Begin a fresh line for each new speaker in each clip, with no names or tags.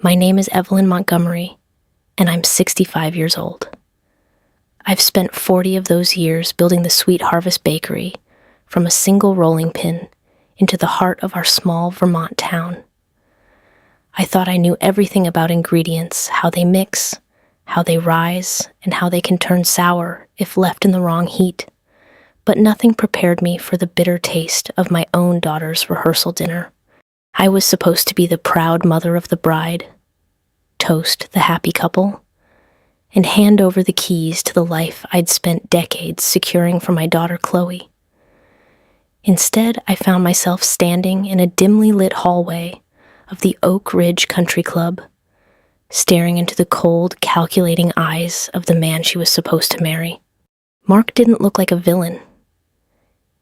My name is Evelyn Montgomery, and I'm 65 years old. I've spent 40 of those years building the Sweet Harvest Bakery from a single rolling pin into the heart of our small Vermont town. I thought I knew everything about ingredients, how they mix, how they rise, and how they can turn sour if left in the wrong heat. But nothing prepared me for the bitter taste of my own daughter's rehearsal dinner. I was supposed to be the proud mother of the bride, toast the happy couple, and hand over the keys to the life I'd spent decades securing for my daughter Chloe. Instead, I found myself standing in a dimly lit hallway of the Oak Ridge Country Club, staring into the cold, calculating eyes of the man she was supposed to marry. Mark didn't look like a villain.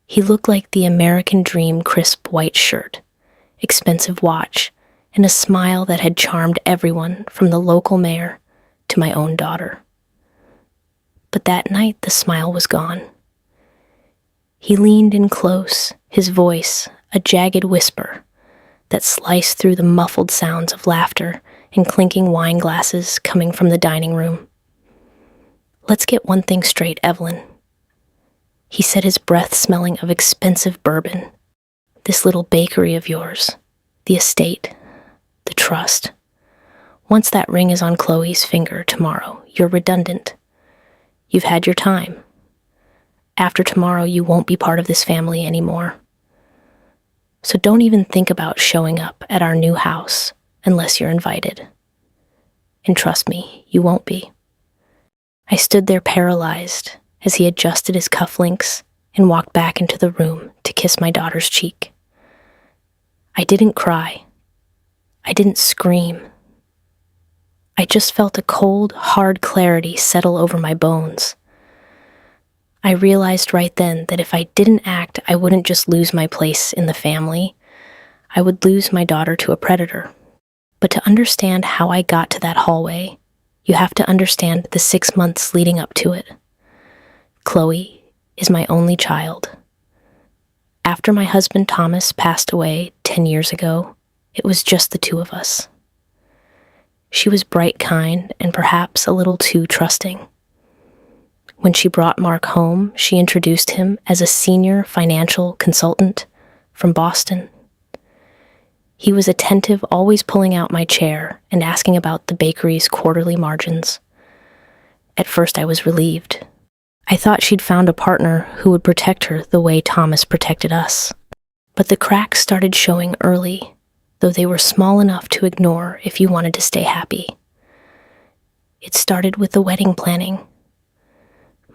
He looked like the American dream crisp white shirt, expensive watch, and a smile that had charmed everyone from the local mayor to my own daughter. But that night, the smile was gone. He leaned in close, his voice a jagged whisper that sliced through the muffled sounds of laughter and clinking wine glasses coming from the dining room. "Let's get one thing straight, Evelyn," he said, his breath smelling of expensive bourbon. "This little bakery of yours, the estate, the trust. Once that ring is on Chloe's finger tomorrow, you're redundant. You've had your time. After tomorrow, you won't be part of this family anymore. So don't even think about showing up at our new house unless you're invited. And trust me, you won't be." I stood there paralyzed as he adjusted his cufflinks and walked back into the room to kiss my daughter's cheek. I didn't cry. I didn't scream. I just felt a cold, hard clarity settle over my bones. I realized right then that if I didn't act, I wouldn't just lose my place in the family. I would lose my daughter to a predator. But to understand how I got to that hallway, you have to understand the 6 months leading up to it. Chloe is my only child. After my husband Thomas passed away 10 years ago, it was just the two of us. She was bright, kind, and perhaps a little too trusting. When she brought Mark home, she introduced him as a senior financial consultant from Boston. He was attentive, always pulling out my chair and asking about the bakery's quarterly margins. At first, I was relieved. I thought she'd found a partner who would protect her the way Thomas protected us. But the cracks started showing early, though they were small enough to ignore if you wanted to stay happy. It started with the wedding planning.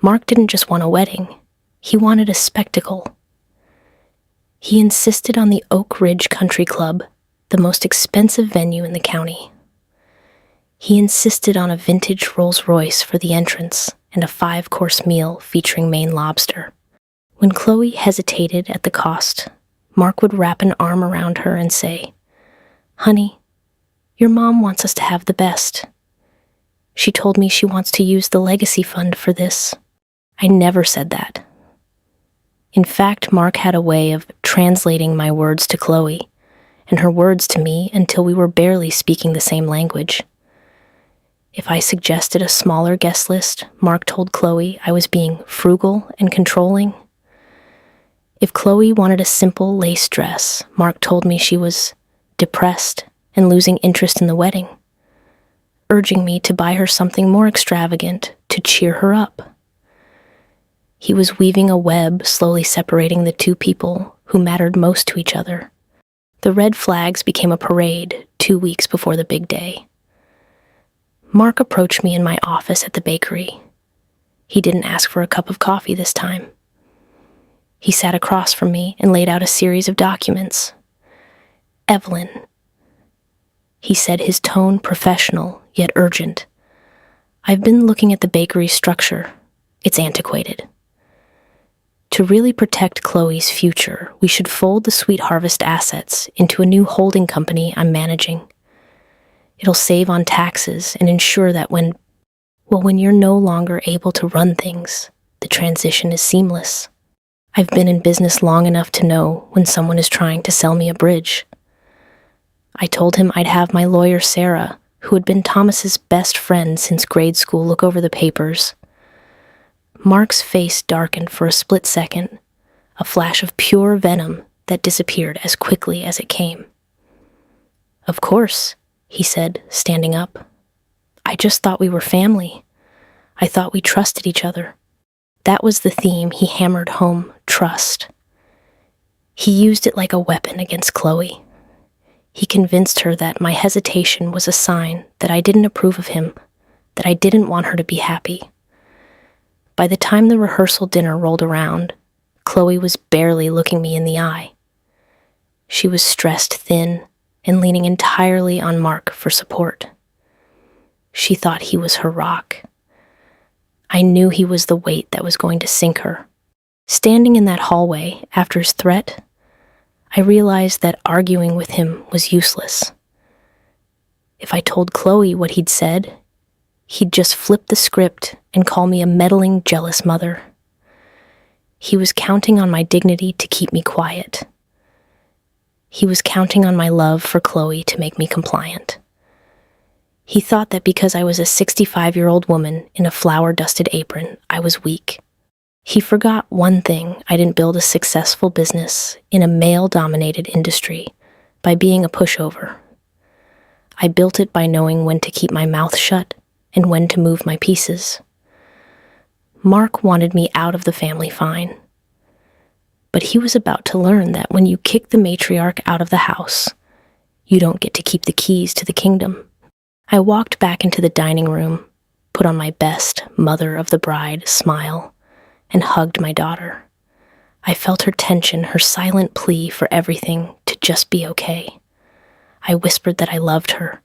Mark didn't just want a wedding, he wanted a spectacle. He insisted on the Oak Ridge Country Club, the most expensive venue in the county. He insisted on a vintage Rolls-Royce for the entrance and a 5-course meal featuring Maine lobster. When Chloe hesitated at the cost, Mark would wrap an arm around her and say, "Honey, your mom wants us to have the best. She told me she wants to use the legacy fund for this." I never said that. In fact, Mark had a way of translating my words to Chloe and her words to me until we were barely speaking the same language. If I suggested a smaller guest list, Mark told Chloe I was being frugal and controlling. If Chloe wanted a simple lace dress, Mark told me she was depressed and losing interest in the wedding, urging me to buy her something more extravagant to cheer her up. He was weaving a web slowly separating the two people who mattered most to each other. The red flags became a parade 2 weeks before the big day. Mark approached me in my office at the bakery. He didn't ask for a cup of coffee this time. He sat across from me and laid out a series of documents. "Evelyn," he said, his tone professional yet urgent. "I've been looking at the bakery's structure. It's antiquated. To really protect Chloe's future, we should fold the Sweet Harvest assets into a new holding company I'm managing. It'll save on taxes and ensure that when you're no longer able to run things, the transition is seamless. I've been in business long enough to know when someone is trying to sell me a bridge. I told him I'd have my lawyer, Sarah, who had been Thomas's best friend since grade school, look over the papers. Mark's face darkened for a split second, a flash of pure venom that disappeared as quickly as it came. "Of course," he said, standing up. "I just thought we were family. I thought we trusted each other." That was the theme he hammered home, trust. He used it like a weapon against Chloe. He convinced her that my hesitation was a sign that I didn't approve of him, that I didn't want her to be happy. By the time the rehearsal dinner rolled around, Chloe was barely looking me in the eye. She was stressed thin and leaning entirely on Mark for support. She thought he was her rock. I knew he was the weight that was going to sink her. Standing in that hallway after his threat, I realized that arguing with him was useless. If I told Chloe what he'd said, he'd just flip the script and call me a meddling, jealous mother. He was counting on my dignity to keep me quiet. He was counting on my love for Chloe to make me compliant. He thought that because I was a 65-year-old woman in a flour-dusted apron, I was weak. He forgot one thing: I didn't build a successful business in a male-dominated industry by being a pushover. I built it by knowing when to keep my mouth shut and when to move my pieces. Mark wanted me out of the family fine. But he was about to learn that when you kick the matriarch out of the house, you don't get to keep the keys to the kingdom. I walked back into the dining room, put on my best mother of the bride smile, and hugged my daughter. I felt her tension, her silent plea for everything to just be okay. I whispered that I loved her,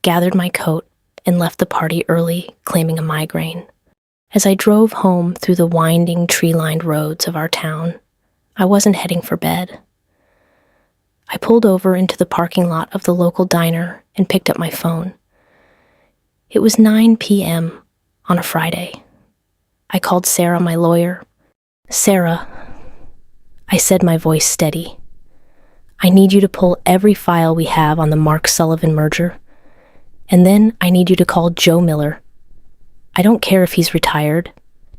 gathered my coat, and left the party early, claiming a migraine. As I drove home through the winding, tree-lined roads of our town, I wasn't heading for bed. I pulled over into the parking lot of the local diner and picked up my phone. It was 9 p.m. on a Friday. I called Sarah, my lawyer. "Sarah," I said, my voice steady, "I need you to pull every file we have on the Mark Sullivan merger. And then I need you to call Joe Miller. I don't care if he's retired.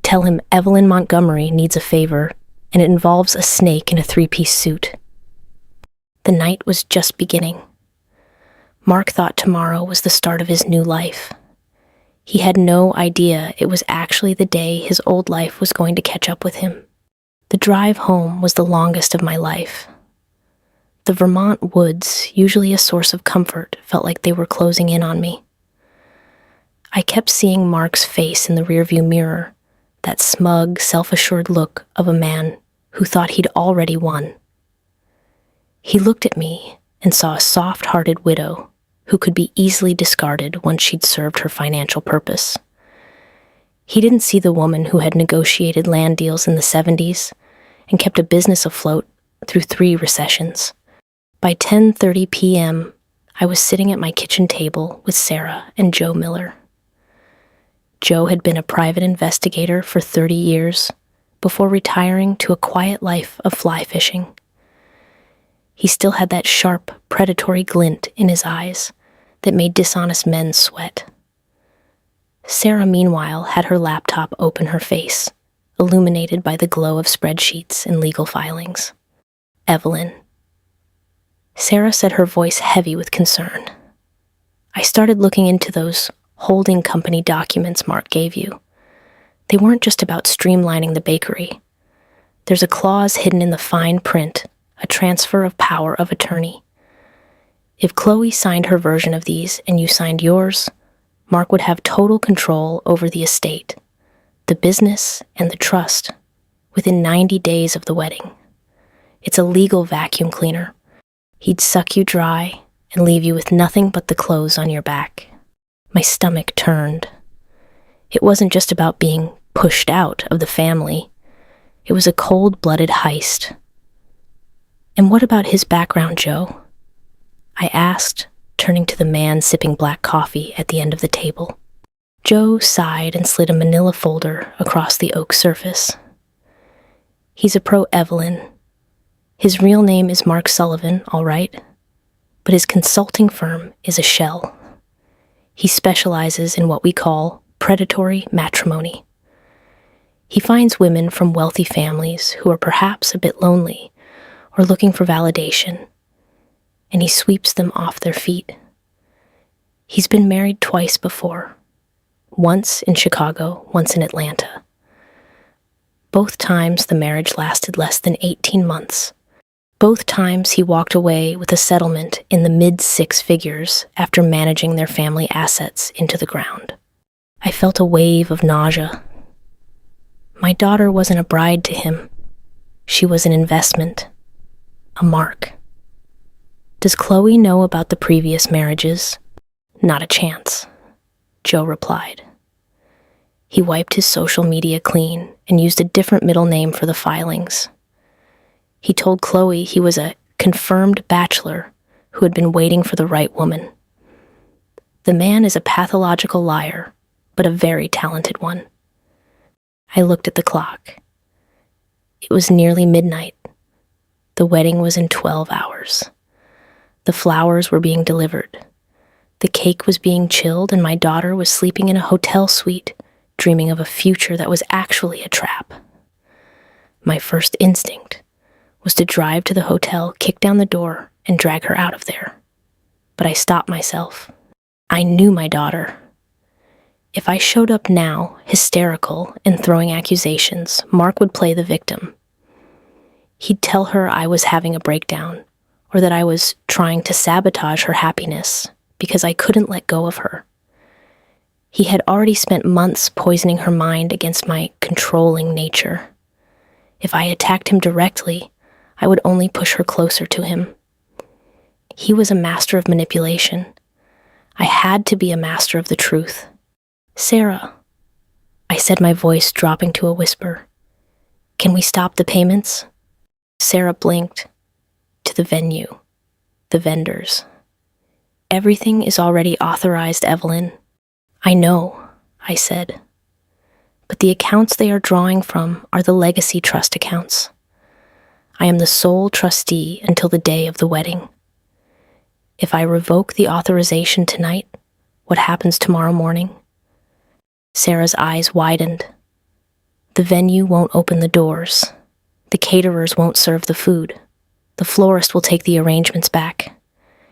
Tell him Evelyn Montgomery needs a favor, and it involves a snake in a 3-piece suit." The night was just beginning. Mark thought tomorrow was the start of his new life. He had no idea it was actually the day his old life was going to catch up with him. The drive home was the longest of my life. The Vermont woods, usually a source of comfort, felt like they were closing in on me. I kept seeing Mark's face in the rearview mirror, that smug, self-assured look of a man who thought he'd already won. He looked at me and saw a soft-hearted widow who could be easily discarded once she'd served her financial purpose. He didn't see the woman who had negotiated land deals in the 70s and kept a business afloat through 3 recessions. By 10:30 p.m., I was sitting at my kitchen table with Sarah and Joe Miller. Joe had been a private investigator for 30 years before retiring to a quiet life of fly fishing. He still had that sharp, predatory glint in his eyes that made dishonest men sweat. Sarah, meanwhile, had her laptop open her face, illuminated by the glow of spreadsheets and legal filings. "Evelyn." Sarah said, her voice heavy with concern. "I started looking into those holding company documents Mark gave you. They weren't just about streamlining the bakery. There's a clause hidden in the fine print, a transfer of power of attorney. If Chloe signed her version of these and you signed yours, Mark would have total control over the estate, the business, and the trust within 90 days of the wedding. It's a legal vacuum cleaner. He'd suck you dry and leave you with nothing but the clothes on your back." My stomach turned. It wasn't just about being pushed out of the family. It was a cold-blooded heist. "And what about his background, Joe?" I asked, turning to the man sipping black coffee at the end of the table. Joe sighed and slid a manila folder across the oak surface. "He's a pro-Evelyn. His real name is Mark Sullivan, all right, but his consulting firm is a shell. He specializes in what we call predatory matrimony. He finds women from wealthy families who are perhaps a bit lonely or looking for validation, and he sweeps them off their feet. He's been married twice before, once in Chicago, once in Atlanta. Both times the marriage lasted less than 18 months. Both times he walked away with a settlement in the mid-six figures after managing their family assets into the ground. I felt a wave of nausea. My daughter wasn't a bride to him. She was an investment, a mark. Does Chloe know about the previous marriages? Not a chance, Joe replied. He wiped his social media clean and used a different middle name for the filings. He told Chloe he was a confirmed bachelor who had been waiting for the right woman. The man is a pathological liar, but a very talented one. I looked at the clock. It was nearly midnight. The wedding was in 12 hours. The flowers were being delivered. The cake was being chilled, and my daughter was sleeping in a hotel suite, dreaming of a future that was actually a trap. My first instinct was to drive to the hotel, kick down the door, and drag her out of there. But I stopped myself. I knew my daughter. If I showed up now, hysterical and throwing accusations, Mark would play the victim. He'd tell her I was having a breakdown, or that I was trying to sabotage her happiness because I couldn't let go of her. He had already spent months poisoning her mind against my controlling nature. If I attacked him directly, I would only push her closer to him. He was a master of manipulation. I had to be a master of the truth. Sarah, I said, my voice dropping to a whisper. Can we stop the payments? Sarah blinked. To the venue. The vendors. Everything is already authorized, Evelyn. I know, I said. But the accounts they are drawing from are the legacy trust accounts. I am the sole trustee until the day of the wedding. If I revoke the authorization tonight, what happens tomorrow morning? Sarah's eyes widened. The venue won't open the doors. The caterers won't serve the food. The florist will take the arrangements back.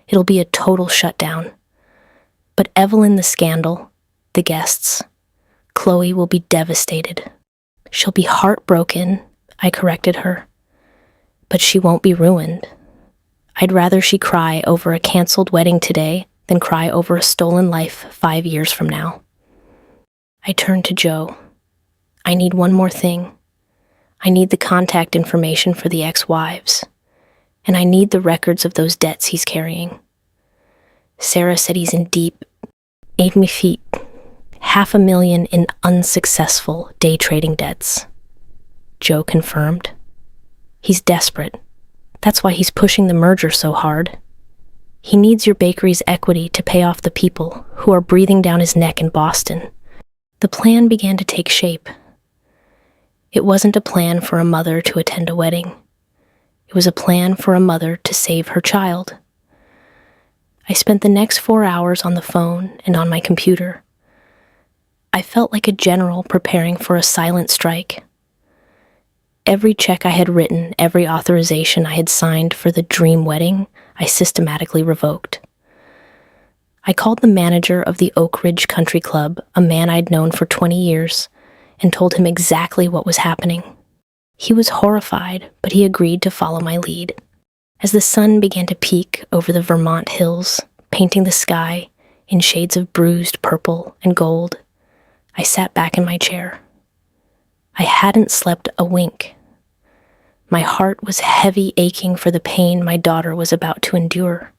It'll be a total shutdown. But Evelyn, the scandal, the guests, Chloe will be devastated. She'll be heartbroken, I corrected her. But she won't be ruined. I'd rather she cry over a canceled wedding today than cry over a stolen life 5 years from now. I turned to Joe. I need one more thing. I need the contact information for the ex-wives. And I need the records of those debts he's carrying. Sarah said he's in deep, 8 feet, $500,000 in unsuccessful day trading debts. Joe confirmed. He's desperate. That's why he's pushing the merger so hard. He needs your bakery's equity to pay off the people who are breathing down his neck in Boston. The plan began to take shape. It wasn't a plan for a mother to attend a wedding. It was a plan for a mother to save her child. I spent the next 4 hours on the phone and on my computer. I felt like a general preparing for a silent strike. Every check I had written, every authorization I had signed for the dream wedding, I systematically revoked. I called the manager of the Oak Ridge Country Club, a man I'd known for 20 years, and told him exactly what was happening. He was horrified, but he agreed to follow my lead. As the sun began to peek over the Vermont hills, painting the sky in shades of bruised purple and gold, I sat back in my chair. I hadn't slept a wink. My heart was heavy, aching for the pain my daughter was about to endure.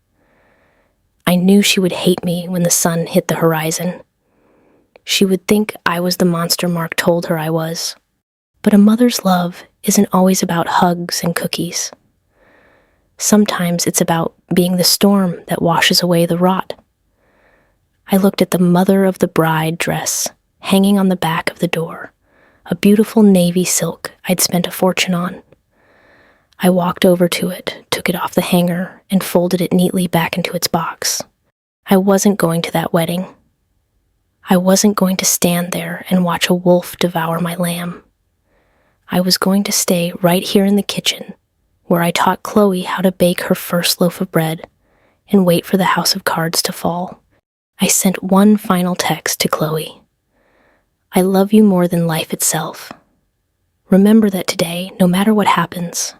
I knew she would hate me when the sun hit the horizon. She would think I was the monster Mark told her I was. But a mother's love isn't always about hugs and cookies. Sometimes it's about being the storm that washes away the rot. I looked at the mother of the bride dress hanging on the back of the door, a beautiful navy silk I'd spent a fortune on. I walked over to it, took it off the hanger, and folded it neatly back into its box. I wasn't going to that wedding. I wasn't going to stand there and watch a wolf devour my lamb. I was going to stay right here in the kitchen, where I taught Chloe how to bake her first loaf of bread and wait for the house of cards to fall. I sent one final text to Chloe. I love you more than life itself. Remember that today, no matter what happens.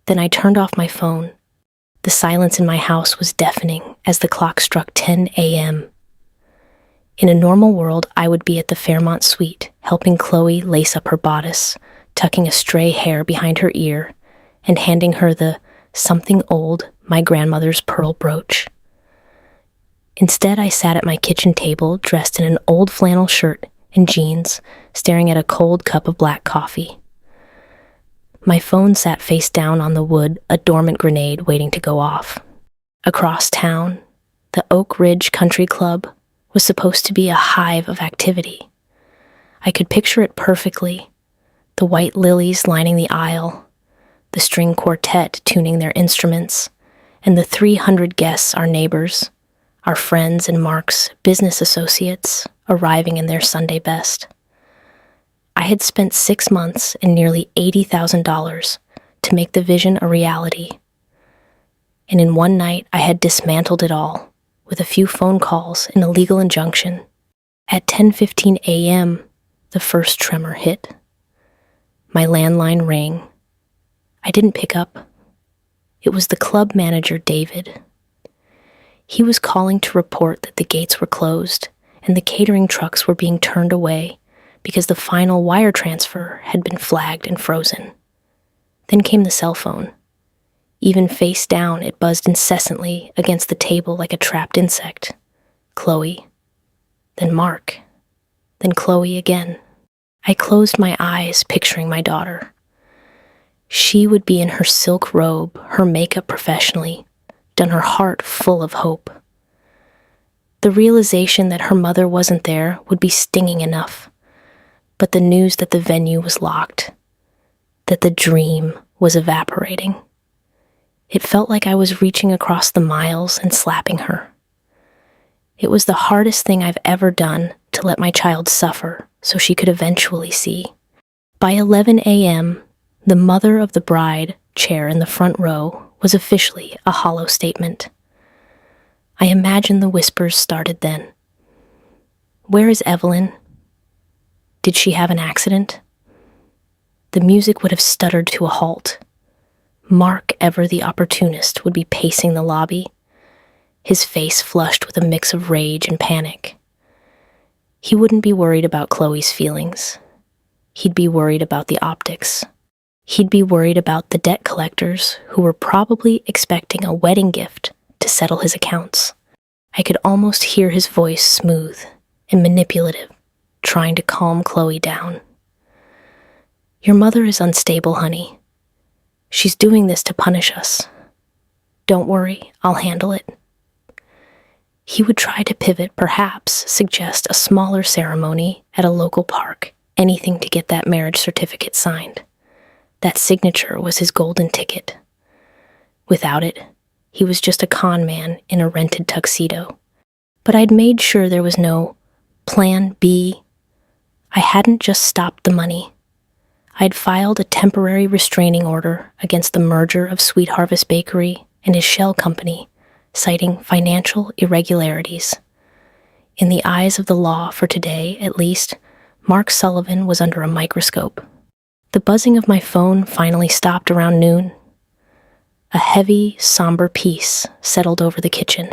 Then I turned off my phone. The silence in my house was deafening as the clock struck 10 a.m. In a normal world, I would be at the Fairmont suite, helping Chloe lace up her bodice, tucking a stray hair behind her ear, and handing her the something old, my grandmother's pearl brooch. Instead, I sat at my kitchen table, dressed in an old flannel shirt and jeans, staring at a cold cup of black coffee. My phone sat face down on the wood, a dormant grenade waiting to go off. Across town, the Oak Ridge Country Club was supposed to be a hive of activity. I could picture it perfectly, the white lilies lining the aisle, the string quartet tuning their instruments, and the 300 guests, our neighbors, our friends and Mark's business associates, arriving in their Sunday best. I had spent 6 months and nearly $80,000 to make the vision a reality. And in one night, I had dismantled it all, with a few phone calls and a legal injunction. At 10:15 a.m., the first tremor hit. My landline rang. I didn't pick up. It was the club manager, David. He was calling to report that the gates were closed and the catering trucks were being turned away because the final wire transfer had been flagged and frozen. Then came the cell phone. Even face down, it buzzed incessantly against the table like a trapped insect. Chloe. Then Mark. Then Chloe again. I closed my eyes, picturing my daughter. She would be in her silk robe, her makeup professionally, done her heart full of hope. The realization that her mother wasn't there would be stinging enough, but the news that the venue was locked, that the dream was evaporating. It felt like I was reaching across the miles and slapping her. It was the hardest thing I've ever done to let my child suffer so she could eventually see. By 11 a.m., the mother of the bride, chair in the front row, was officially a hollow statement. I imagine the whispers started then. Where is Evelyn? Did she have an accident? The music would have stuttered to a halt. Mark, ever the opportunist, would be pacing the lobby, his face flushed with a mix of rage and panic. He wouldn't be worried about Chloe's feelings. He'd be worried about the optics. He'd be worried about the debt collectors who were probably expecting a wedding gift to settle his accounts. I could almost hear his voice smooth and manipulative, trying to calm Chloe down. Your mother is unstable, honey. She's doing this to punish us. Don't worry, I'll handle it. He would try to pivot, perhaps suggest a smaller ceremony at a local park, anything to get that marriage certificate signed. That signature was his golden ticket. Without it, he was just a con man in a rented tuxedo. But I'd made sure there was no plan B. I hadn't just stopped the money. I'd filed a temporary restraining order against the merger of Sweet Harvest Bakery and his shell company, citing financial irregularities. In the eyes of the law for today, at least, Mark Sullivan was under a microscope. The buzzing of my phone finally stopped around noon. A heavy, somber peace settled over the kitchen.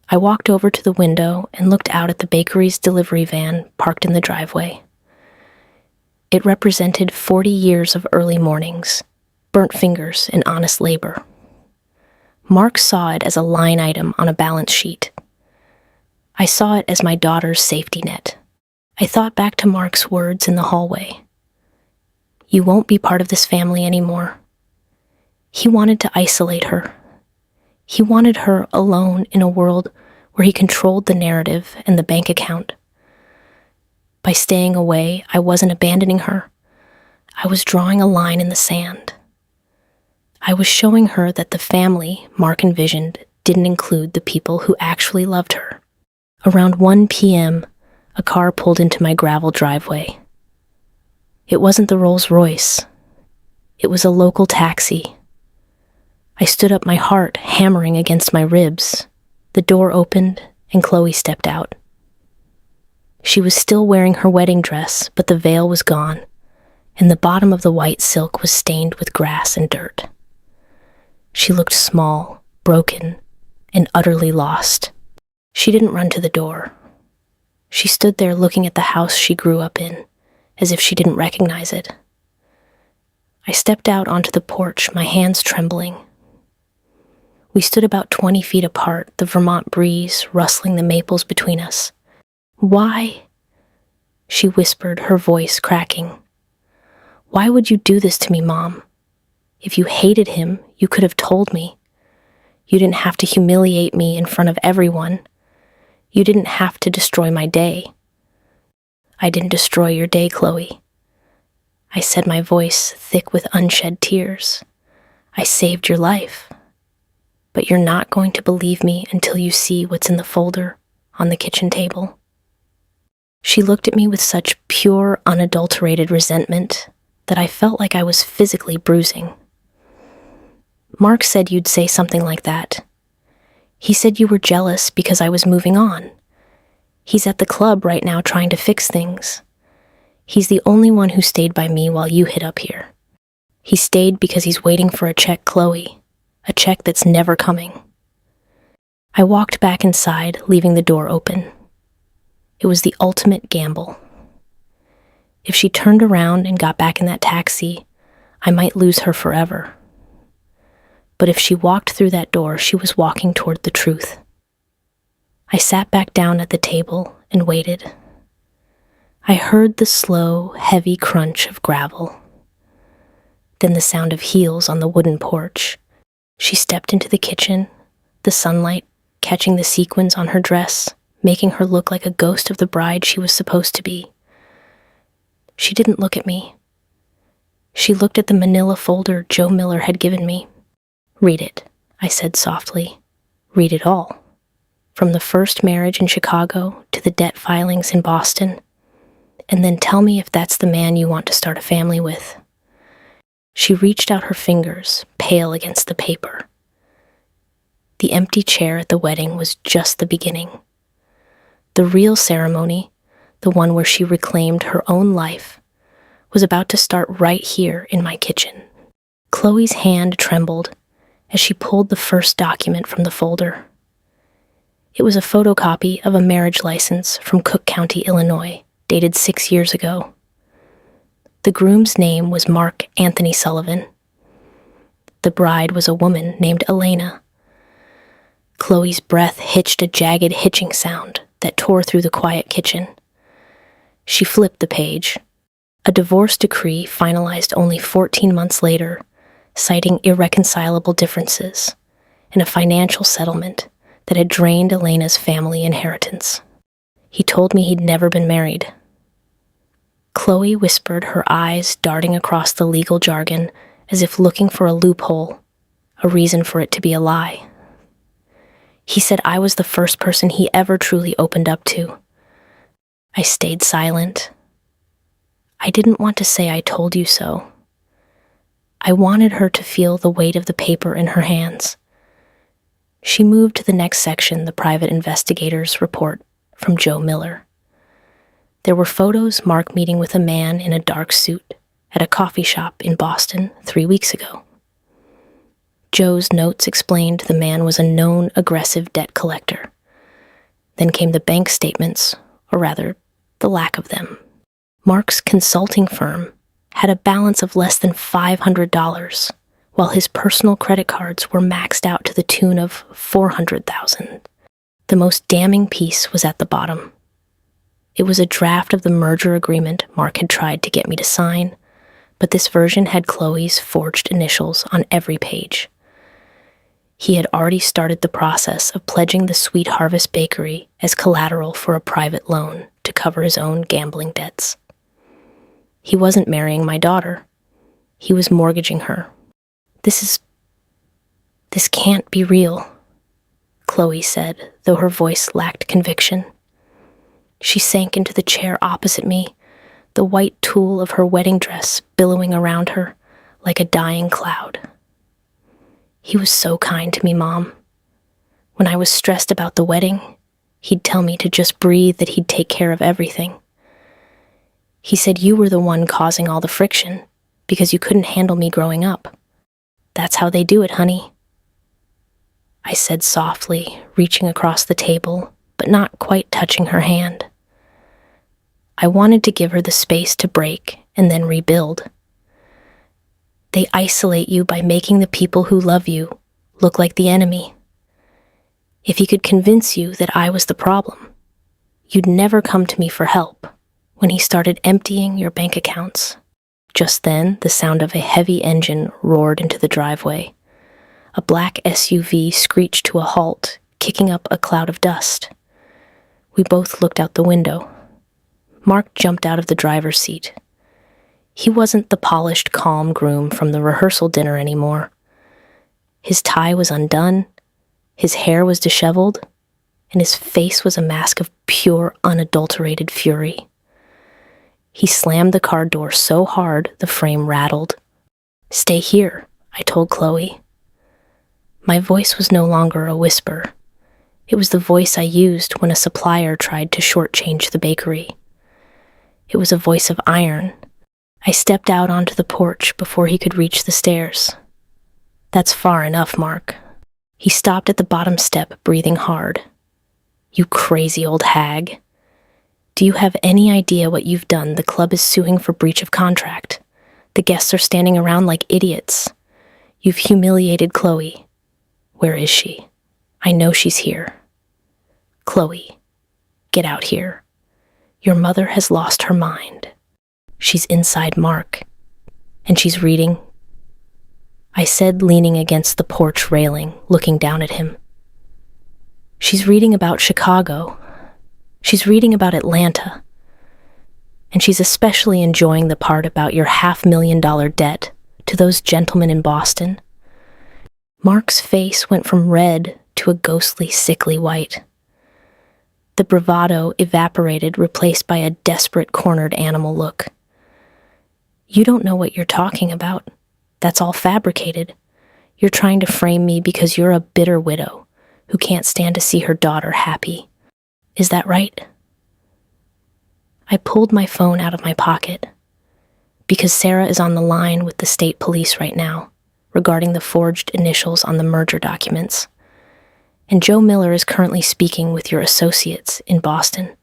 I walked over to the window and looked out at the bakery's delivery van parked in the driveway. It represented 40 years of early mornings, burnt fingers, and honest labor. Mark saw it as a line item on a balance sheet. I saw it as my daughter's safety net. I thought back to Mark's words in the hallway. You won't be part of this family anymore. He wanted to isolate her. He wanted her alone in a world where he controlled the narrative and the bank account. By staying away, I wasn't abandoning her. I was drawing a line in the sand. I was showing her that the family Mark envisioned didn't include the people who actually loved her. Around 1 p.m., a car pulled into my gravel driveway. It wasn't the Rolls-Royce. It was a local taxi. I stood up, my heart hammering against my ribs. The door opened, and Chloe stepped out. She was still wearing her wedding dress, but the veil was gone, and the bottom of the white silk was stained with grass and dirt. She looked small, broken, and utterly lost. She didn't run to the door. She stood there looking at the house she grew up in, as if she didn't recognize it. I stepped out onto the porch, my hands trembling. We stood about 20 feet apart, the Vermont breeze rustling the maples between us. "Why?" she whispered, her voice cracking. "Why would you do this to me, Mom? If you hated him, you could have told me. You didn't have to humiliate me in front of everyone. You didn't have to destroy my day." "I didn't destroy your day, Chloe," I said, my voice thick with unshed tears. "I saved your life. But you're not going to believe me until you see what's in the folder on the kitchen table." She looked at me with such pure, unadulterated resentment that I felt like I was physically bruising. "Mark said you'd say something like that. He said you were jealous because I was moving on. He's at the club right now trying to fix things. He's the only one who stayed by me while you hid up here. He stayed because he's waiting for a check, Chloe. A check that's never coming." I walked back inside, leaving the door open. It was the ultimate gamble. If she turned around and got back in that taxi, I might lose her forever. But if she walked through that door, she was walking toward the truth. I sat back down at the table and waited. I heard the slow, heavy crunch of gravel. Then the sound of heels on the wooden porch. She stepped into the kitchen, the sunlight catching the sequins on her dress, making her look like a ghost of the bride she was supposed to be. She didn't look at me. She looked at the manila folder Joe Miller had given me. "Read it," I said softly. "Read it all. From the first marriage in Chicago to the debt filings in Boston. And then tell me if that's the man you want to start a family with." She reached out her fingers, pale against the paper. The empty chair at the wedding was just the beginning. The real ceremony, the one where she reclaimed her own life, was about to start right here in my kitchen. Chloe's hand trembled as she pulled the first document from the folder. It was a photocopy of a marriage license from Cook County, Illinois, dated 6 years ago. The groom's name was Mark Anthony Sullivan. The bride was a woman named Elena. Chloe's breath hitched a jagged hitching sound that tore through the quiet kitchen. She flipped the page. A divorce decree finalized only 14 months later, citing irreconcilable differences and a financial settlement that had drained Elena's family inheritance. He told me he'd never been married. Chloe whispered, her eyes darting across the legal jargon as if looking for a loophole, a reason for it to be a lie. He said I was the first person he ever truly opened up to. I stayed silent. I didn't want to say I told you so. I wanted her to feel the weight of the paper in her hands. She moved to the next section, the private investigator's report from Joe Miller. There were photos Mark meeting with a man in a dark suit at a coffee shop in Boston 3 weeks ago. Joe's notes explained the man was a known aggressive debt collector. Then came the bank statements, or rather, the lack of them. Mark's consulting firm had a balance of less than $500, while his personal credit cards were maxed out to the tune of $400,000. The most damning piece was at the bottom. It was a draft of the merger agreement Mark had tried to get me to sign, but this version had Chloe's forged initials on every page. He had already started the process of pledging the Sweet Harvest Bakery as collateral for a private loan to cover his own gambling debts. He wasn't marrying my daughter. He was mortgaging her. This can't be real, Chloe said, though her voice lacked conviction. She sank into the chair opposite me, the white tulle of her wedding dress billowing around her like a dying cloud. He was so kind to me, Mom. When I was stressed about the wedding, he'd tell me to just breathe, that he'd take care of everything. He said you were the one causing all the friction because you couldn't handle me growing up. That's how they do it, honey. I said softly, reaching across the table, but not quite touching her hand. I wanted to give her the space to break and then rebuild. They isolate you by making the people who love you look like the enemy. If he could convince you that I was the problem, you'd never come to me for help when he started emptying your bank accounts. Just then, the sound of a heavy engine roared into the driveway. A black SUV screeched to a halt, kicking up a cloud of dust. We both looked out the window. Mark jumped out of the driver's seat. He wasn't the polished, calm groom from the rehearsal dinner anymore. His tie was undone, his hair was disheveled, and his face was a mask of pure, unadulterated fury. He slammed the car door so hard the frame rattled. "Stay here," I told Chloe. My voice was no longer a whisper. It was the voice I used when a supplier tried to shortchange the bakery. It was a voice of iron. I stepped out onto the porch before he could reach the stairs. "That's far enough, Mark." He stopped at the bottom step, breathing hard. "You crazy old hag. Do you have any idea what you've done? The club is suing for breach of contract. The guests are standing around like idiots. You've humiliated Chloe. Where is she? I know she's here. Chloe, get out here. Your mother has lost her mind. She's inside Mark, and she's reading," I said, leaning against the porch railing, looking down at him. "She's reading about Chicago. She's reading about Atlanta. And she's especially enjoying the part about your $500,000 debt to those gentlemen in Boston." Mark's face went from red to a ghostly, sickly white. The bravado evaporated, replaced by a desperate, cornered animal look. "You don't know what you're talking about. That's all fabricated. You're trying to frame me because you're a bitter widow who can't stand to see her daughter happy. Is that right?" I pulled my phone out of my pocket because Sarah is on the line with the state police right now regarding the forged initials on the merger documents. And Joe Miller is currently speaking with your associates in Boston,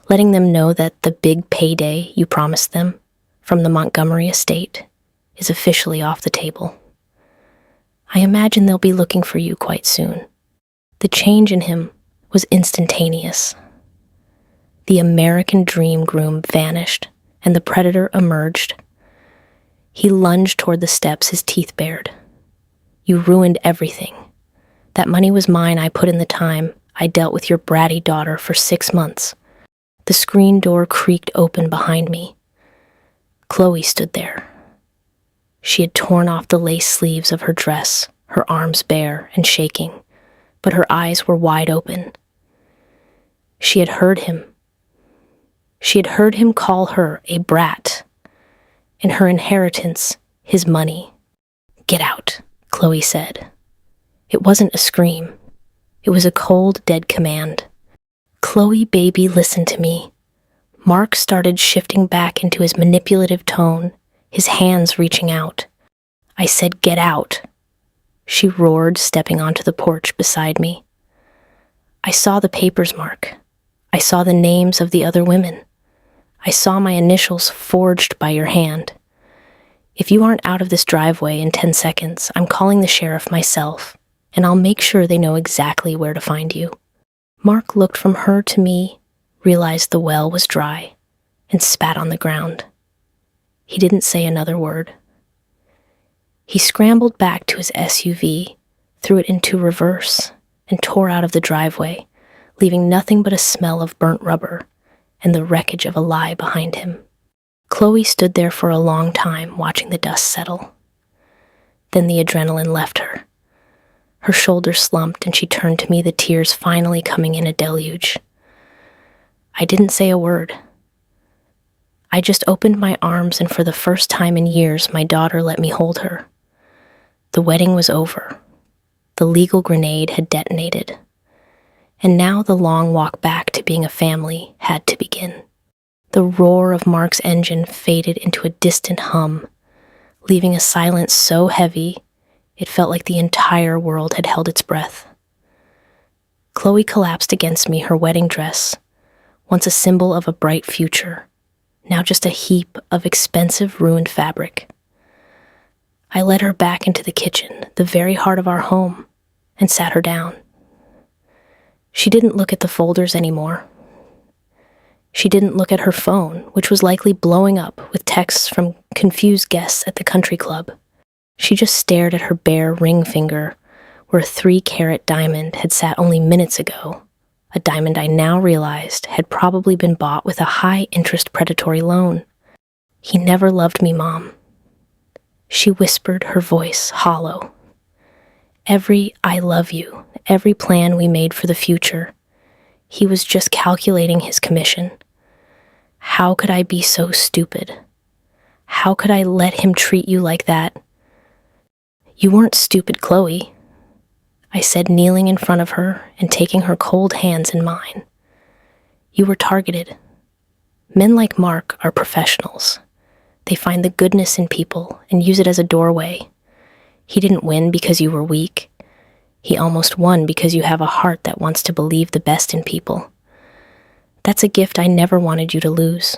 letting them know that the big payday you promised them from the Montgomery estate is officially off the table. I imagine they'll be looking for you quite soon. The change in him was instantaneous. The American dream groom vanished, and the predator emerged. He lunged toward the steps, his teeth bared. "You ruined everything. That money was mine. I put in the time. I dealt with your bratty daughter for 6 months. The screen door creaked open behind me. Chloe stood there. She had torn off the lace sleeves of her dress, her arms bare and shaking, but her eyes were wide open. She had heard him. She had heard him call her a brat, and her inheritance his money. "Get out," Chloe said. It wasn't a scream. It was a cold, dead command. "Chloe, baby, listen to me." Mark started shifting back into his manipulative tone, his hands reaching out. I said, "Get out," she roared, stepping onto the porch beside me. "I saw the papers, Mark. I saw the names of the other women. I saw my initials forged by your hand. If you aren't out of this driveway in 10 seconds, I'm calling the sheriff myself, and I'll make sure they know exactly where to find you." Mark looked from her to me, realized the well was dry, and spat on the ground. He didn't say another word. He scrambled back to his SUV, threw it into reverse, and tore out of the driveway, leaving nothing but a smell of burnt rubber and the wreckage of a lie behind him. Chloe stood there for a long time, watching the dust settle. Then the adrenaline left her. Her shoulders slumped and she turned to me, the tears finally coming in a deluge. I didn't say a word. I just opened my arms, and for the first time in years, my daughter let me hold her. The wedding was over. The legal grenade had detonated. And now the long walk back to being a family had to begin. The roar of Mark's engine faded into a distant hum, leaving a silence so heavy it felt like the entire world had held its breath. Chloe collapsed against me, her wedding dress, once a symbol of a bright future, now just a heap of expensive, ruined fabric. I led her back into the kitchen, the very heart of our home, and sat her down. She didn't look at the folders anymore. She didn't look at her phone, which was likely blowing up with texts from confused guests at the country club. She just stared at her bare ring finger, where a 3-carat diamond had sat only minutes ago, a diamond I now realized had probably been bought with a high-interest predatory loan. "He never loved me, Mom." She whispered, her voice hollow. "Every I love you, every plan we made for the future, he was just calculating his commission. How could I be so stupid? How could I let him treat you like that?" "You weren't stupid, Chloe," I said, kneeling in front of her and taking her cold hands in mine. "You were targeted. Men like Mark are professionals. They find the goodness in people and use it as a doorway. He didn't win because you were weak. He almost won because you have a heart that wants to believe the best in people. That's a gift I never wanted you to lose."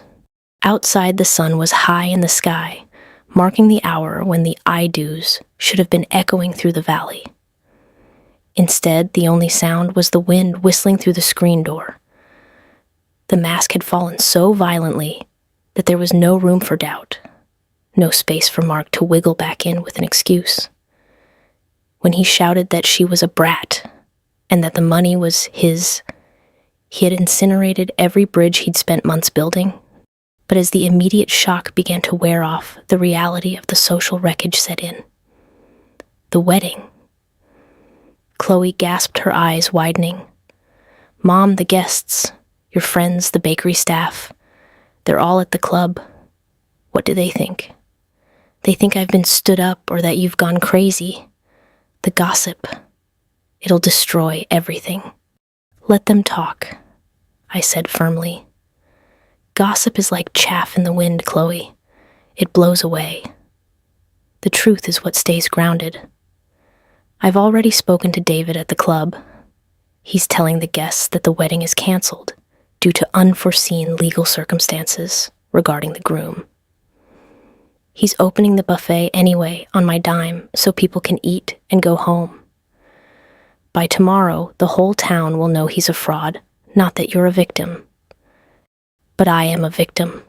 Outside, the sun was high in the sky, marking the hour when the I do's should have been echoing through the valley. Instead, the only sound was the wind whistling through the screen door. The mask had fallen so violently that there was no room for doubt, no space for Mark to wiggle back in with an excuse. When he shouted that she was a brat and that the money was his, he had incinerated every bridge he'd spent months building. But as the immediate shock began to wear off, the reality of the social wreckage set in. The wedding. Chloe gasped, her eyes widening. "Mom, the guests, your friends, the bakery staff, they're all at the club. What do they think? They think I've been stood up or that you've gone crazy. The gossip. It'll destroy everything." "Let them talk," I said firmly. "Gossip is like chaff in the wind, Chloe. It blows away. The truth is what stays grounded. I've already spoken to David at the club. He's telling the guests that the wedding is canceled due to unforeseen legal circumstances regarding the groom. He's opening the buffet anyway on my dime so people can eat and go home. By tomorrow, the whole town will know he's a fraud, not that you're a victim. But I am a victim."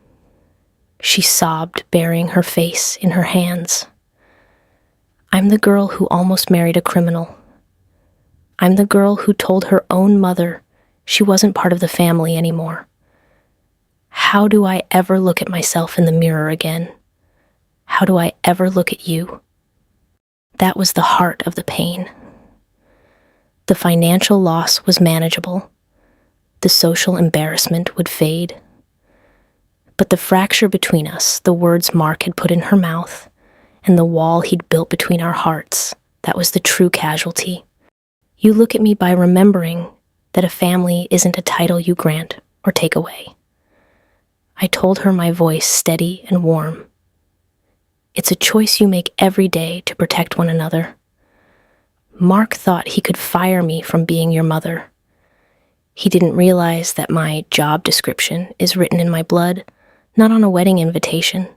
She sobbed, burying her face in her hands. "I'm the girl who almost married a criminal. I'm the girl who told her own mother she wasn't part of the family anymore. How do I ever look at myself in the mirror again? How do I ever look at you?" That was the heart of the pain. The financial loss was manageable. The social embarrassment would fade. But the fracture between us, the words Mark had put in her mouth, and the wall he'd built between our hearts, that was the true casualty. You look at me by remembering that a family isn't a title you grant or take away. I told her, my voice steady and warm. It's a choice you make every day to protect one another. Mark thought he could fire me from being your mother. He didn't realize that my job description is written in my blood, not on a wedding invitation.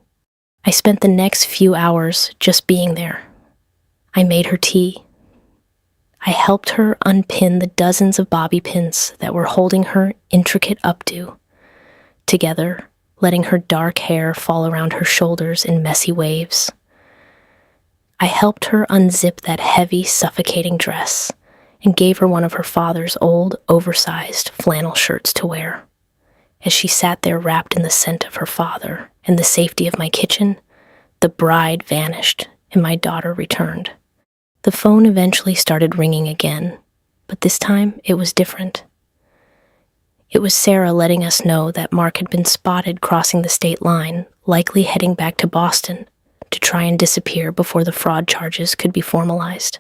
I spent the next few hours just being there. I made her tea. I helped her unpin the dozens of bobby pins that were holding her intricate updo. Together, letting her dark hair fall around her shoulders in messy waves. I helped her unzip that heavy, suffocating dress and gave her one of her father's old, oversized flannel shirts to wear. As she sat there wrapped in the scent of her father and the safety of my kitchen, the bride vanished and my daughter returned. The phone eventually started ringing again, but this time it was different. It was Sarah letting us know that Mark had been spotted crossing the state line, likely heading back to Boston to try and disappear before the fraud charges could be formalized.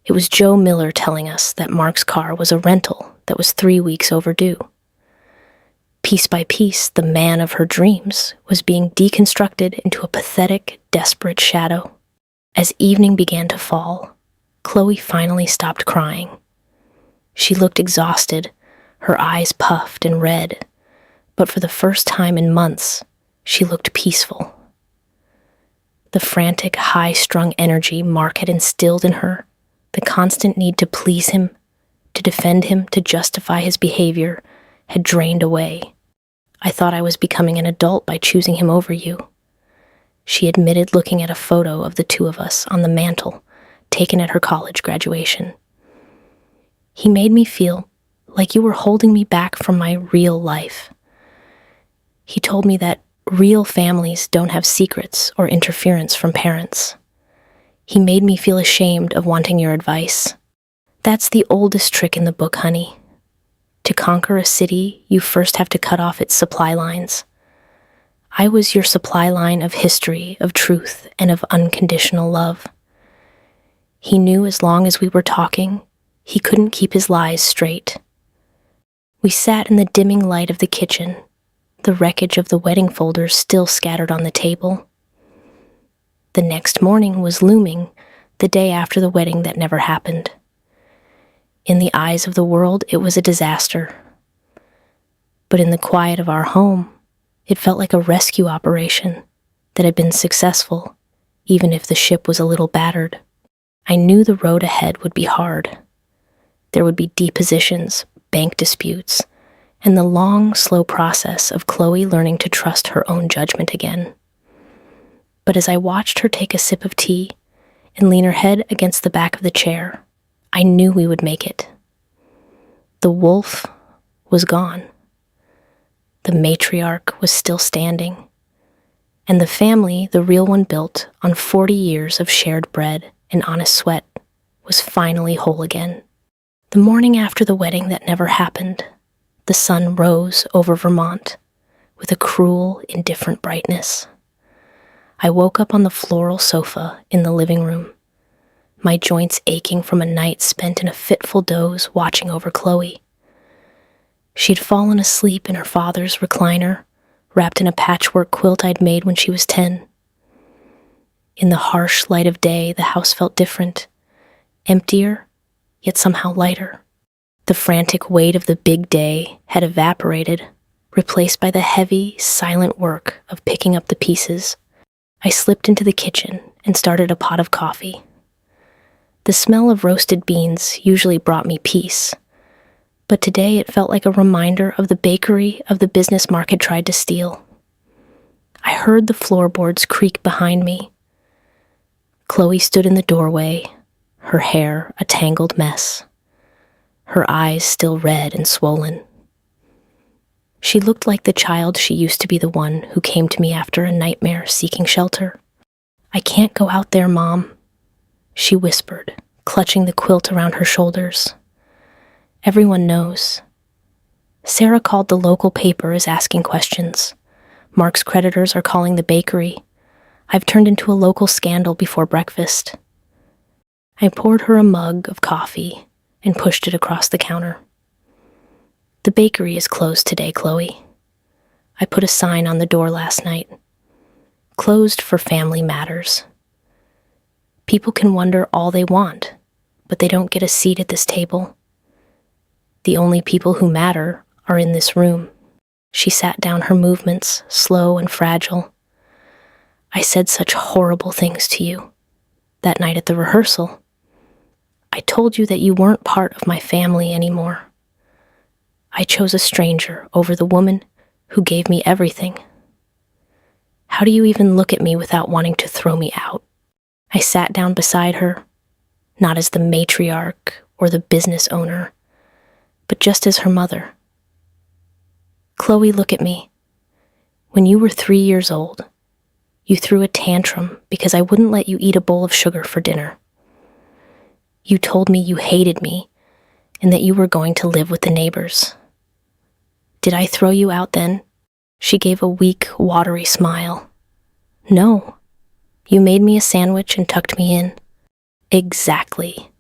It was Joe Miller telling us that Mark's car was a rental that was 3 weeks overdue. Piece by piece, the man of her dreams was being deconstructed into a pathetic, desperate shadow. As evening began to fall, Chloe finally stopped crying. She looked exhausted, her eyes puffed and red, but for the first time in months, she looked peaceful. The frantic, high-strung energy Mark had instilled in her, the constant need to please him, to defend him, to justify his behavior, had drained away. I thought I was becoming an adult by choosing him over you, she admitted, looking at a photo of the two of us on the mantle, taken at her college graduation. He made me feel like you were holding me back from my real life. He told me that real families don't have secrets or interference from parents. He made me feel ashamed of wanting your advice. That's the oldest trick in the book, honey. To conquer a city, you first have to cut off its supply lines. I was your supply line of history, of truth, and of unconditional love. He knew as long as we were talking, he couldn't keep his lies straight. We sat in the dimming light of the kitchen, the wreckage of the wedding folders still scattered on the table. The next morning was looming, the day after the wedding that never happened. In the eyes of the world, it was a disaster. But in the quiet of our home, it felt like a rescue operation that had been successful, even if the ship was a little battered. I knew the road ahead would be hard. There would be depositions, bank disputes, and the long, slow process of Chloe learning to trust her own judgment again. But as I watched her take a sip of tea and lean her head against the back of the chair, I knew we would make it. The wolf was gone. The matriarch was still standing. And the family, the real one built on 40 years of shared bread and honest sweat, was finally whole again. The morning after the wedding that never happened, the sun rose over Vermont with a cruel, indifferent brightness. I woke up on the floral sofa in the living room, my joints aching from a night spent in a fitful doze watching over Chloe. She'd fallen asleep in her father's recliner, wrapped in a patchwork quilt I'd made when she was 10. In the harsh light of day, the house felt different, emptier, yet somehow lighter. The frantic weight of the big day had evaporated, replaced by the heavy, silent work of picking up the pieces. I slipped into the kitchen and started a pot of coffee. The smell of roasted beans usually brought me peace, but today it felt like a reminder of the bakery of the business Mark had tried to steal. I heard the floorboards creak behind me. Chloe stood in the doorway, her hair a tangled mess, her eyes still red and swollen. She looked like the child she used to be, the one who came to me after a nightmare seeking shelter. "I can't go out there, Mom," she whispered, clutching the quilt around her shoulders. "Everyone knows. Sarah called the local paper is asking questions. Mark's creditors are calling the bakery. I've turned into a local scandal before breakfast." I poured her a mug of coffee and pushed it across the counter. "The bakery is closed today, Chloe. I put a sign on the door last night. Closed for family matters. People can wonder all they want, but they don't get a seat at this table. The only people who matter are in this room." She sat down, her movements slow and fragile. "I said such horrible things to you that night at the rehearsal. I told you that you weren't part of my family anymore. I chose a stranger over the woman who gave me everything. How do you even look at me without wanting to throw me out?" I sat down beside her, not as the matriarch or the business owner, but just as her mother. Chloe, look at me. When you were 3 years old, you threw a tantrum because I wouldn't let you eat a bowl of sugar for dinner. You told me you hated me and that you were going to live with the neighbors. Did I throw you out then? She gave a weak, watery smile. No. You made me a sandwich and tucked me in. Exactly,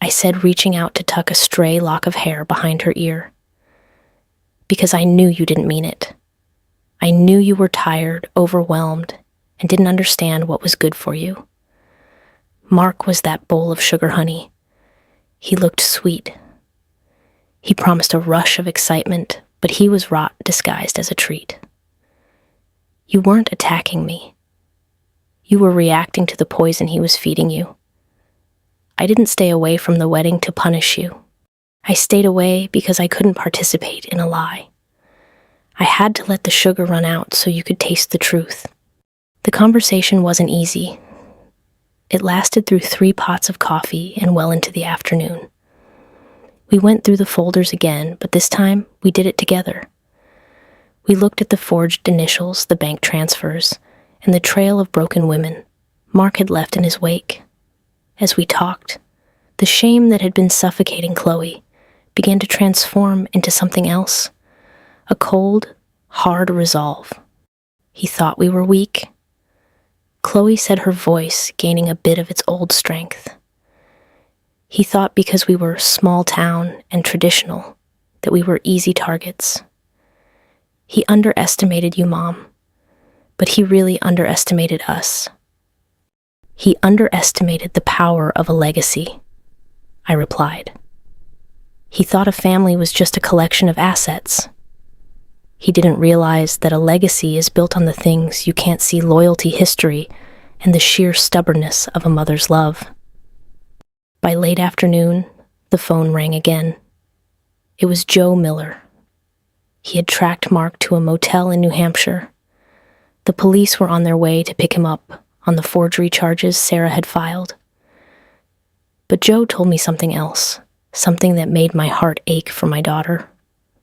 I said, reaching out to tuck a stray lock of hair behind her ear. Because I knew you didn't mean it. I knew you were tired, overwhelmed, and didn't understand what was good for you. Mark was that bowl of sugar honey. He looked sweet. He promised a rush of excitement, but he was rot disguised as a treat. You weren't attacking me. You were reacting to the poison he was feeding you. I didn't stay away from the wedding to punish you. I stayed away because I couldn't participate in a lie. I had to let the sugar run out so you could taste the truth. The conversation wasn't easy. It lasted through 3 pots of coffee and well into the afternoon. We went through the folders again, but this time we did it together. We looked at the forged initials, the bank transfers, and the trail of broken women Mark had left in his wake. As we talked, the shame that had been suffocating Chloe began to transform into something else, a cold, hard resolve. He thought we were weak. Chloe said, her voice gaining a bit of its old strength. He thought because we were small town and traditional, that we were easy targets. He underestimated you, Mom, but he really underestimated us. He underestimated the power of a legacy, I replied. He thought a family was just a collection of assets. He didn't realize that a legacy is built on the things you can't see: loyalty, history, and the sheer stubbornness of a mother's love. By late afternoon, the phone rang again. It was Joe Miller. He had tracked Mark to a motel in New Hampshire. The police were on their way to pick him up on the forgery charges Sarah had filed. But Joe told me something else, something that made my heart ache for my daughter.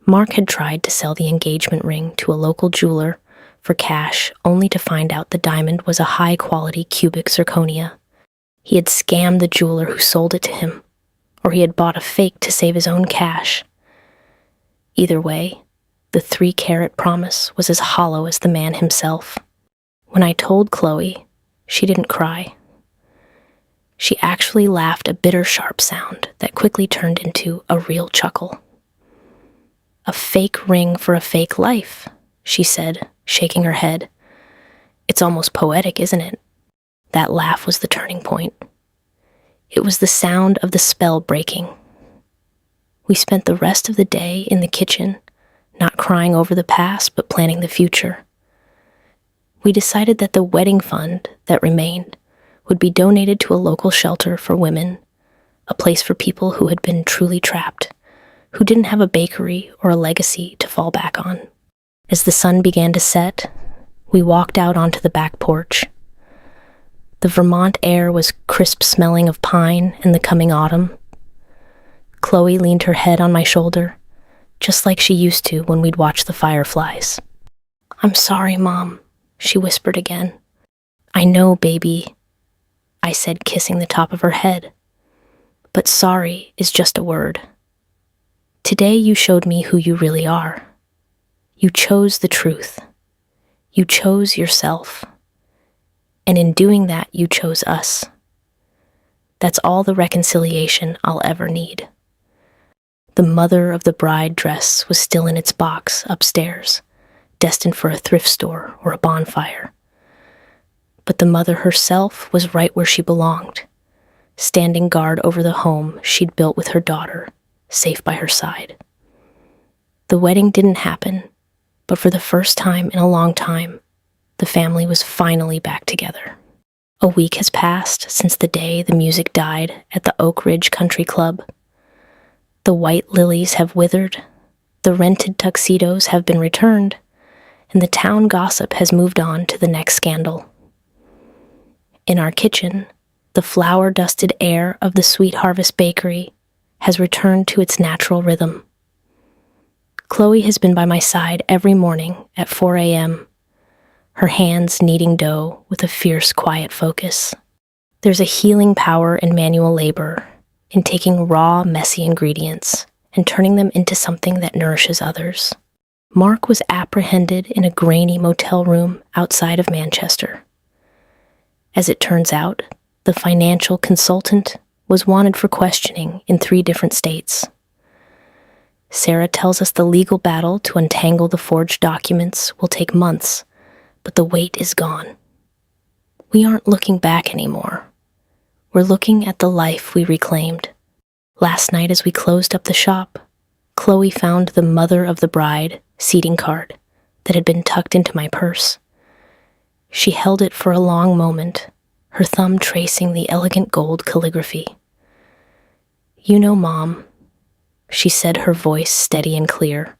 Mark had tried to sell the engagement ring to a local jeweler for cash, only to find out the diamond was a high-quality cubic zirconia. He had scammed the jeweler who sold it to him, or he had bought a fake to save his own cash. Either way, the 3-carat promise was as hollow as the man himself. When I told Chloe, she didn't cry. She actually laughed a bitter, sharp sound that quickly turned into a real chuckle. A fake ring for a fake life, she said, shaking her head. It's almost poetic, isn't it? That laugh was the turning point. It was the sound of the spell breaking. We spent the rest of the day in the kitchen, not crying over the past, but planning the future. We decided that the wedding fund that remained would be donated to a local shelter for women, a place for people who had been truly trapped, who didn't have a bakery or a legacy to fall back on. As the sun began to set, we walked out onto the back porch. The Vermont air was crisp, smelling of pine and the coming autumn. Chloe leaned her head on my shoulder, just like she used to when we'd watch the fireflies. "I'm sorry, Mom," she whispered again. "I know, baby," I said, kissing the top of her head. "But sorry is just a word. Today you showed me who you really are. You chose the truth. You chose yourself. And in doing that, you chose us. That's all the reconciliation I'll ever need." The mother of the bride dress was still in its box upstairs, destined for a thrift store or a bonfire. But the mother herself was right where she belonged, standing guard over the home she'd built with her daughter, safe by her side. The wedding didn't happen, but for the first time in a long time, the family was finally back together. A week has passed since the day the music died at the Oak Ridge Country Club. The white lilies have withered, the rented tuxedos have been returned, and the town gossip has moved on to the next scandal. In our kitchen, the flour-dusted air of the Sweet Harvest Bakery has returned to its natural rhythm. Chloe has been by my side every morning at 4 a.m., her hands kneading dough with a fierce, quiet focus. There's a healing power in manual labor, in taking raw, messy ingredients and turning them into something that nourishes others. Mark was apprehended in a grainy motel room outside of Manchester. As it turns out, the financial consultant was wanted for questioning in 3 different states. Sarah tells us the legal battle to untangle the forged documents will take months, but the wait is gone. We aren't looking back anymore. We're looking at the life we reclaimed. Last night as we closed up the shop, Chloe found the mother of the bride seating card that had been tucked into my purse. She held it for a long moment, her thumb tracing the elegant gold calligraphy. "You know, Mom," she said, her voice steady and clear.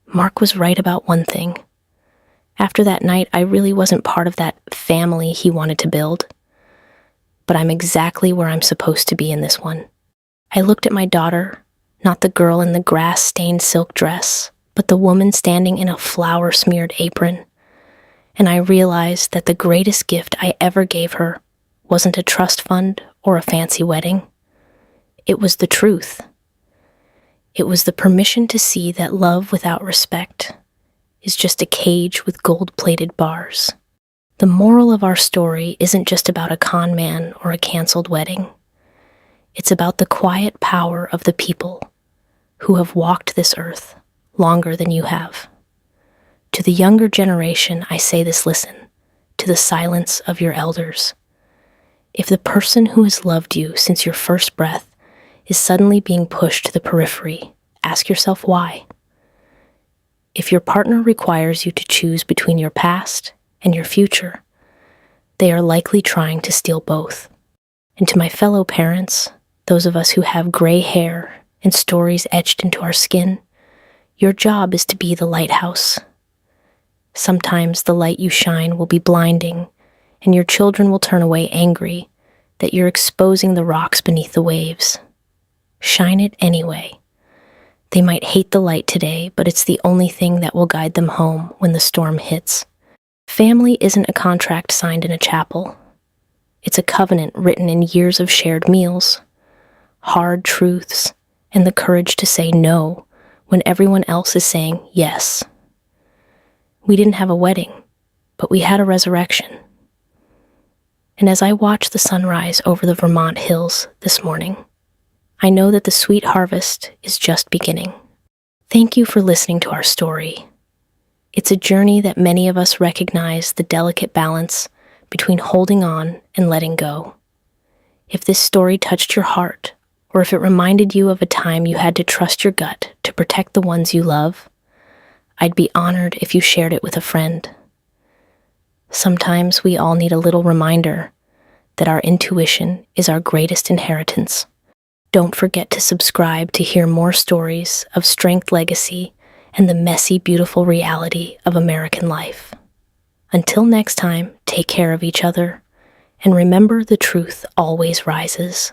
"Mark was right about one thing. After that night, I really wasn't part of that family he wanted to build. But I'm exactly where I'm supposed to be in this one." I looked at my daughter, not the girl in the grass-stained silk dress, but the woman standing in a flour-smeared apron, and I realized that the greatest gift I ever gave her wasn't a trust fund or a fancy wedding. It was the truth. It was the permission to see that love without respect is just a cage with gold-plated bars. The moral of our story isn't just about a con man or a canceled wedding. It's about the quiet power of the people who have walked this earth longer than you have. To the younger generation, I say this: listen to the silence of your elders. If the person who has loved you since your first breath is suddenly being pushed to the periphery, ask yourself why. If your partner requires you to choose between your past and your future, they are likely trying to steal both. And to my fellow parents, those of us who have gray hair and stories etched into our skin, your job is to be the lighthouse. Sometimes the light you shine will be blinding, and your children will turn away angry that you're exposing the rocks beneath the waves. Shine it anyway. They might hate the light today, but it's the only thing that will guide them home when the storm hits. Family isn't a contract signed in a chapel. It's a covenant written in years of shared meals, hard truths, and the courage to say no when everyone else is saying yes. We didn't have a wedding, but we had a resurrection. And as I watch the sunrise over the Vermont hills this morning, I know that the sweet harvest is just beginning. Thank you for listening to our story. It's a journey that many of us recognize the delicate balance between holding on and letting go. If this story touched your heart, or if it reminded you of a time you had to trust your gut to protect the ones you love, I'd be honored if you shared it with a friend. Sometimes we all need a little reminder that our intuition is our greatest inheritance. Don't forget to subscribe to hear more stories of strength, legacy, and the messy, beautiful reality of American life. Until next time, take care of each other, and remember the truth always rises.